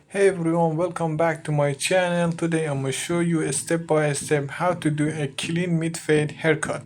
Hey everyone, welcome back to my channel. Today I'm gonna show you a step by step how to do a clean mid-fade haircut.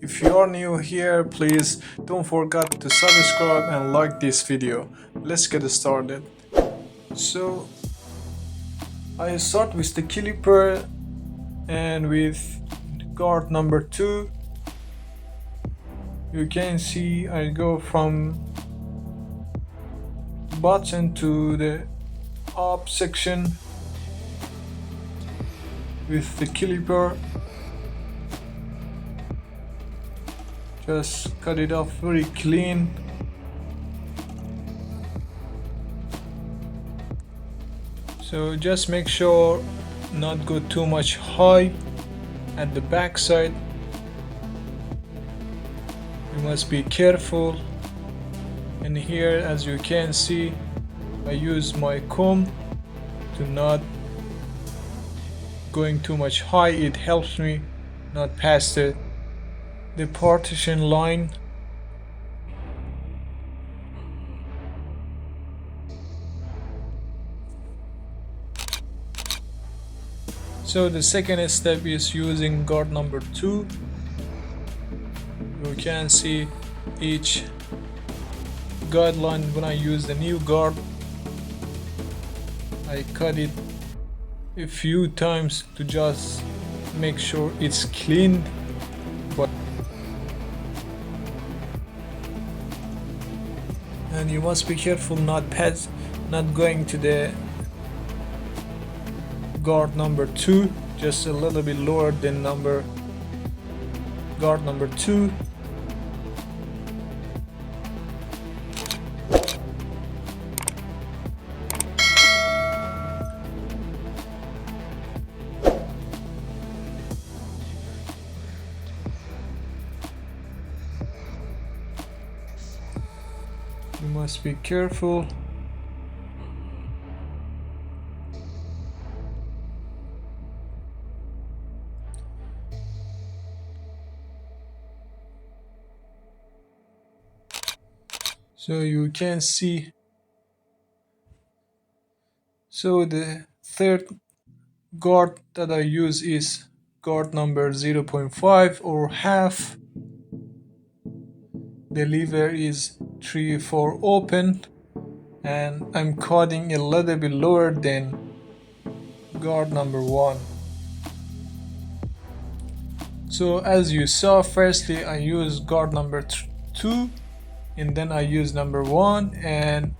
If you are new here, please don't forget to subscribe and like this video. Let's get started. So I start with the clipper and with guard number 2. You can see I go from bottom to the up section with the clipper. Just cut it off very clean. So just make sure not go too much high at the back side. You must be careful. And here, as you can see, I use my comb to not going too much high. It helps me not pass the partition line. So the second step is using guard number 2. You can see each guideline. When I use the new guard, I cut it a few times to just make sure it's clean. And you must be careful not going to the guard number 2, just a little bit lower than guard number 2. You must be careful. So you can see. So the third guard that I use is guard number 0.5 or half. The lever is 3/4 open, and I'm cutting a little bit lower than guard number 1. So as you saw, firstly I use guard number 2 and then I use number 1, and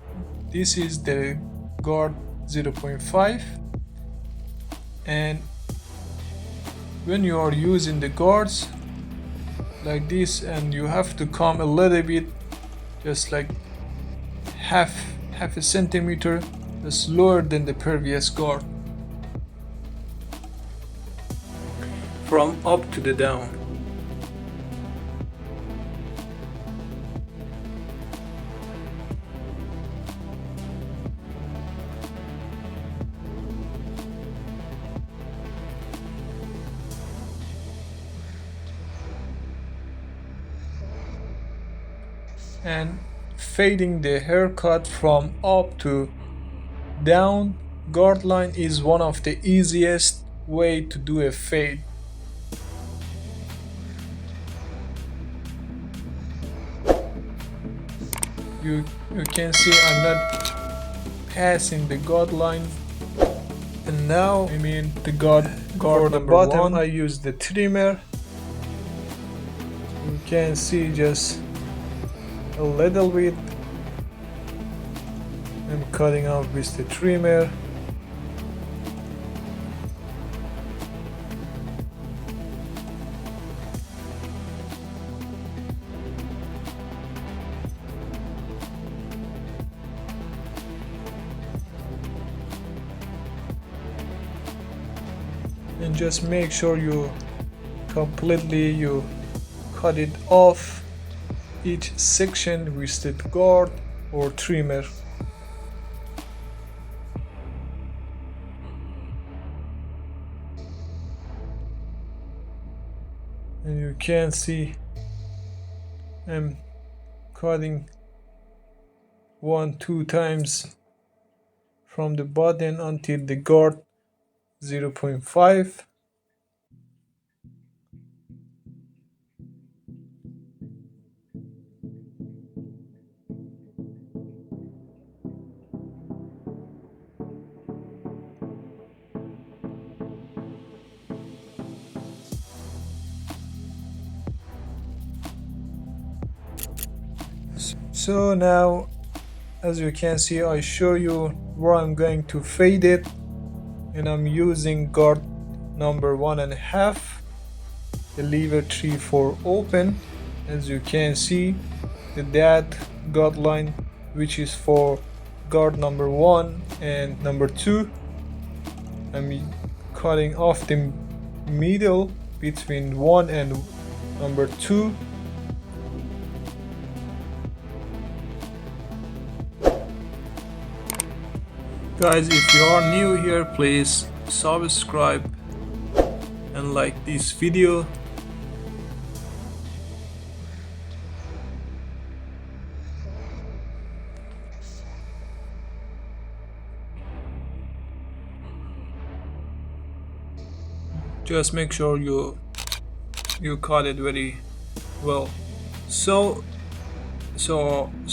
this is the guard 0.5. And when you are using the guards like this, and you have to come a little bit, just like half a centimeter, just lower than the previous guard, from up to the down. And fading the haircut from up to down guard line is one of the easiest way to do a fade. You can see I'm not passing the guard line. And now the guard for the bottom 1, I use the trimmer. You can see just a little bit. I'm cutting off with the trimmer. And just make sure you cut it off each section with the guard or trimmer. And you can see I'm cutting 1-2 times from the button until the guard 0.5. So now, as you can see, I show you where I'm going to fade it, and I'm using guard number 1.5, the lever 3 for open. As you can see, the that guard line, which is for guard number 1 and number 2, I'm cutting off the middle between 1 and number 2. Guys, if you are new here, please subscribe and like this video. Just make sure you cut it very well. So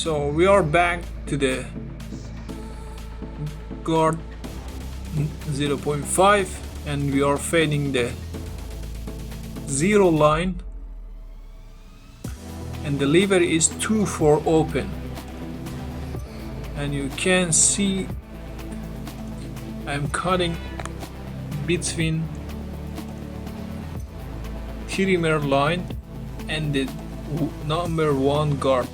we are back to the guard 0.5, and we are fading the 0 line, and the lever is 2 for open. And you can see I'm cutting between trimmer line and the number 1 guard.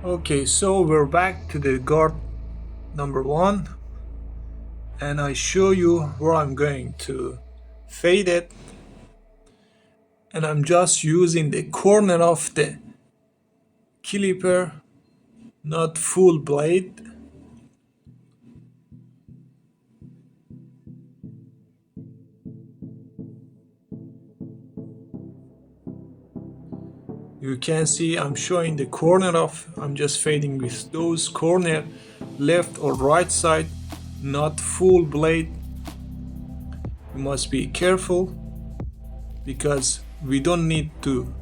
Okay, so we're back to the guard number 1, and I show you where I'm going to fade it, and I'm just using the corner of the clipper, not full blade. You can see I'm showing the corner of, I'm just fading with those corner, left or right side, not full blade. You must be careful because we don't need to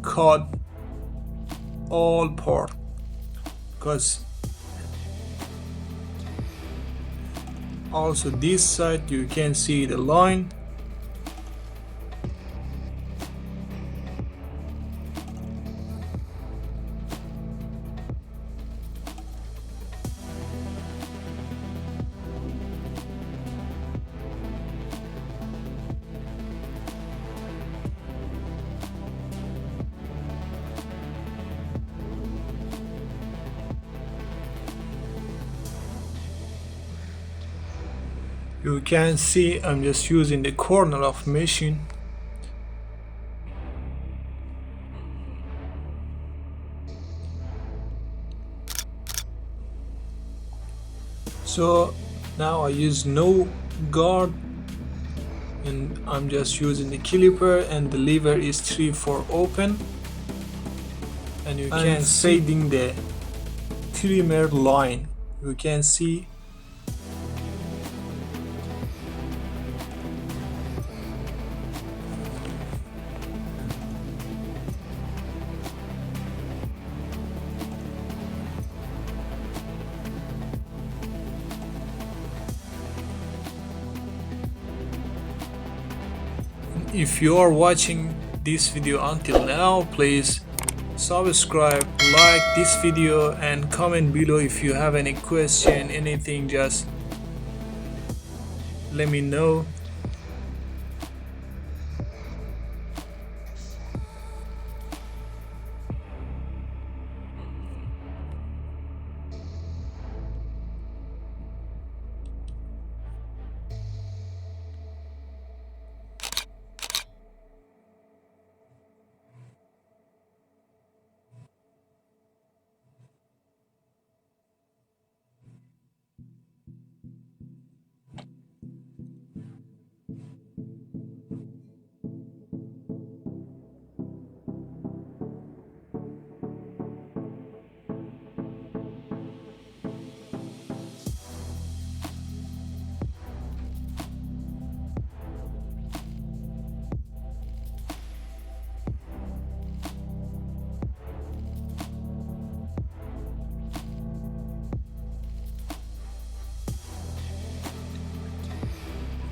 cut all part, because also this side you can see the line. You can see I'm just using the corner of machine. So now I use no guard, and I'm just using the clipper, and the lever is 3 for open, and you can fading the trimmer line. You can see if you are watching this video until now, please subscribe, like this video, and comment below if you have any question, anything, just let me know.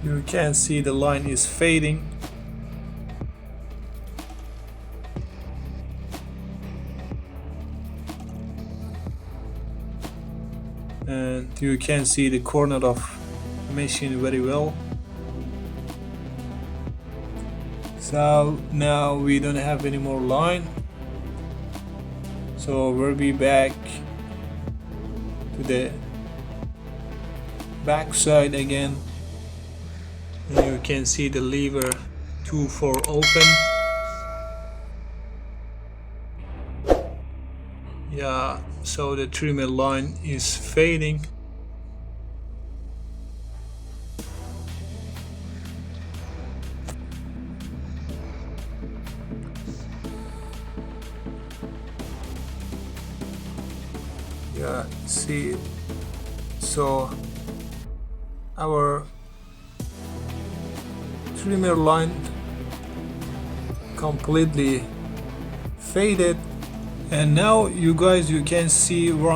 You can see the line is fading. And you can see the corner of machine very well. So now we don't have any more line, so we'll be back to the back side again, and you can see the lever 2-4 open. Yeah, so the trimmer line is fading. Yeah, see, so our trimmer line completely faded, and now you guys, you can see where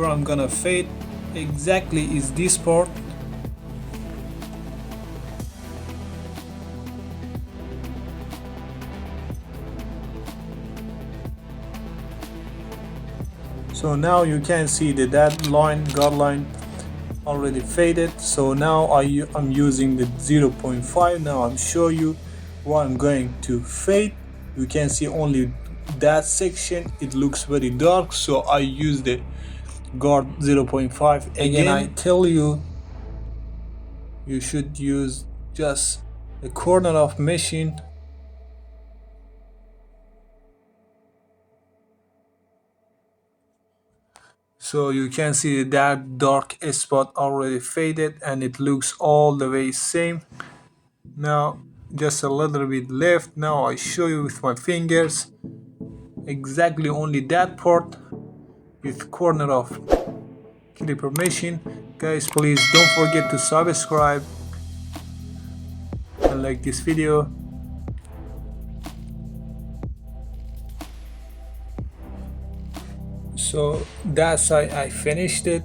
I'm gonna fade exactly is this part. So now you can see that line, guard line, already faded. So now I'm using the 0.5. Now I'm show you where I'm going to fade. You can see only that section, it looks very dark, so I use the guard 0.5 again. I tell you, you should use just the corner of machine. So you can see that dark spot already faded, and it looks all the way same. Now just a little bit left. Now I show you with my fingers exactly only that part with corner of clipper machine. Guys, please don't forget to subscribe and like this video. So that side I finished it,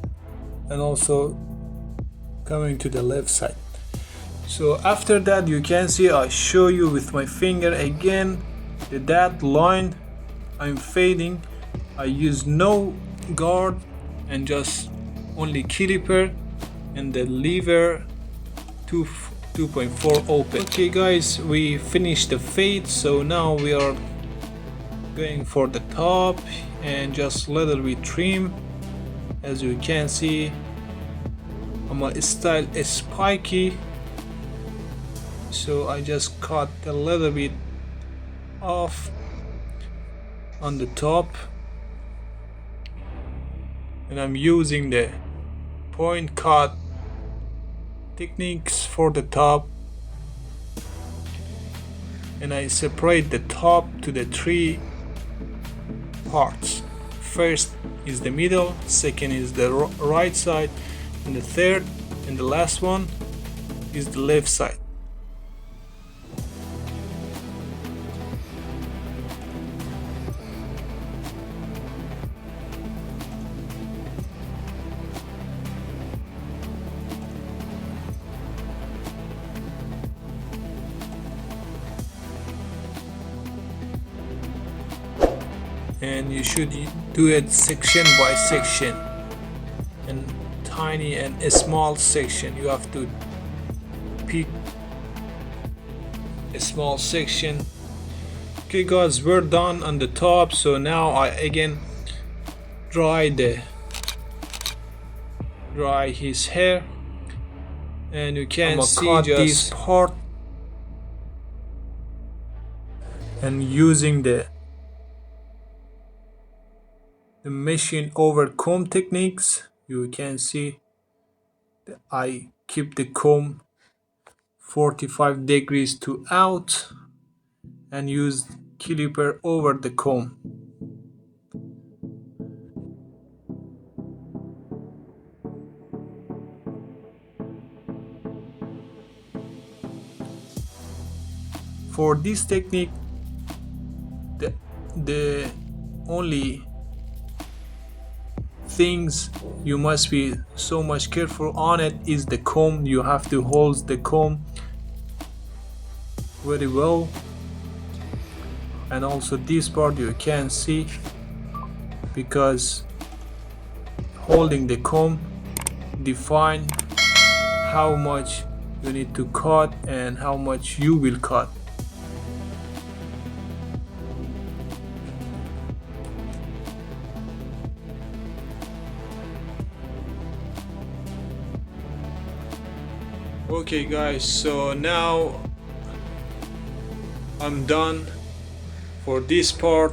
and also coming to the left side. So after that, you can see I show you with my finger again that line I'm fading. I use no guard and just only clipper and the lever 2.4 open. Okay guys, we finished the fade, so now we are going for the top and just little bit trim. As you can see, my style is spiky, so I just cut a little bit off on the top, and I'm using the point cut techniques for the top, and I separate the top to the 3 parts. First is the middle, second is the right side, and the third and the last one is the left side. And you should do it section by section, and tiny and a small section. You have to pick a small section. Okay guys, we're done on the top. So now I again dry his hair, and you can see just this part, and using the machine over comb techniques, you can see that I keep the comb 45 degrees to out and use clipper over the comb. For this technique, the only things you must be so much careful on it is the comb. You have to hold the comb very well, and also this part you can see, because holding the comb define how much you need to cut and how much you will cut. Okay guys, so now I'm done for this part.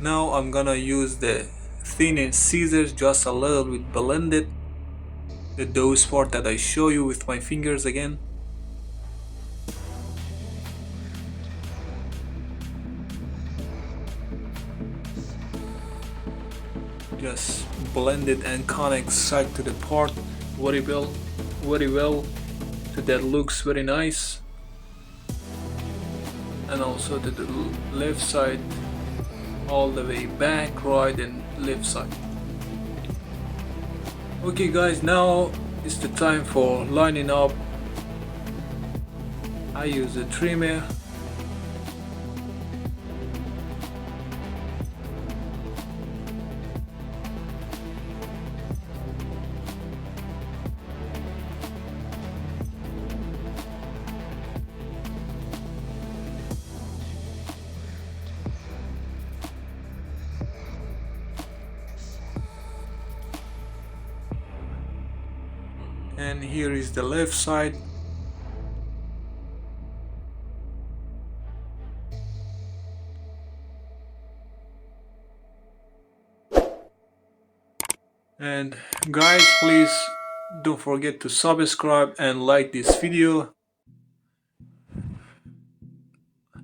Now I'm gonna use the thinning scissors just a little bit, blend it, those part that I show you with my fingers again. Just blend it and connect side to the part very well, so that looks very nice. And also to the left side, all the way back, right and left side. Okay guys, now is the time for lining up. I use a trimmer. And here is the left side. And guys, please don't forget to subscribe and like this video.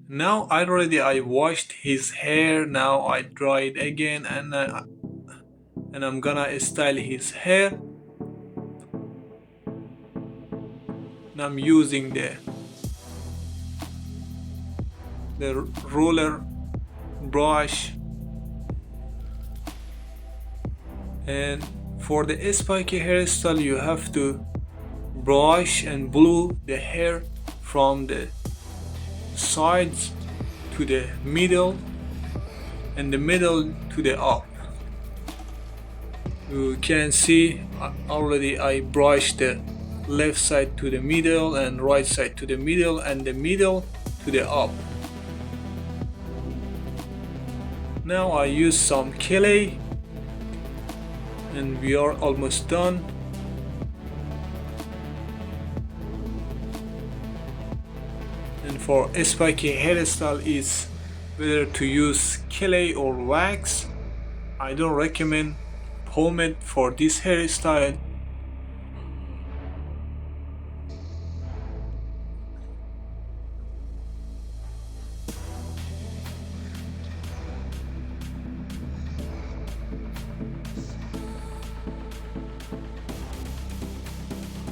Now I washed his hair. Now I dry it again, and I'm gonna style his hair. Now I'm using the roller brush, and for the spiky hairstyle you have to brush and blow the hair from the sides to the middle and the middle to the up. You can see already I brushed the left side to the middle and right side to the middle and the middle to the up. Now I use some clay and we are almost done. And for spiky hairstyle is whether to use clay or wax. I don't recommend pomade for this hairstyle.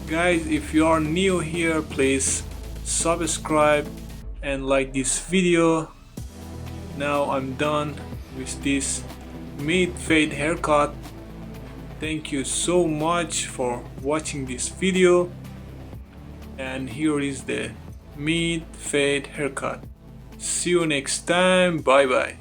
Guys, if you are new here, please subscribe and like this video. Now I'm done with this mid fade haircut. Thank you so much for watching this video, and here is the mid fade haircut. See you next time. Bye bye.